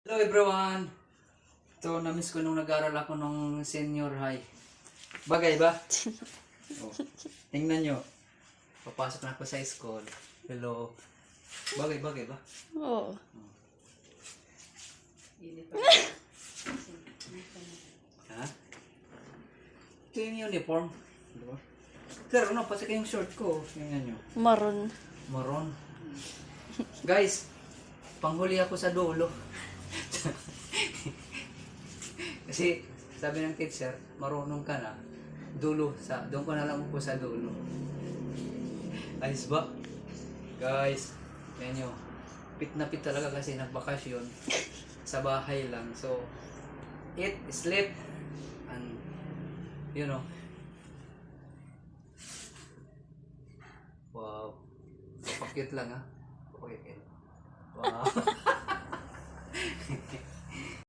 Hello everyone! So, na-miss ko nung nag-aral ako nung senior high. Bagay ba? Oh, tingnan nyo. Papasok na ako sa school. Hello. Bagay ba? Oo. Ha? Ito yung uniform. Diba? Pero ano, pati kayong short ko. Tingnan nyo. Maroon. Maroon. Guys, panghuli ako sa dulo. Kasi sabi ng teacher, marunong ka na, doon ko na lang upo sa dulo. Ayos ba? Guys, yan nyo, pit na pit talaga kasi nagbakasyon sa bahay lang. So, eat, sleep, and, you know. Wow. Pakit lang ha. Pakit. Wow.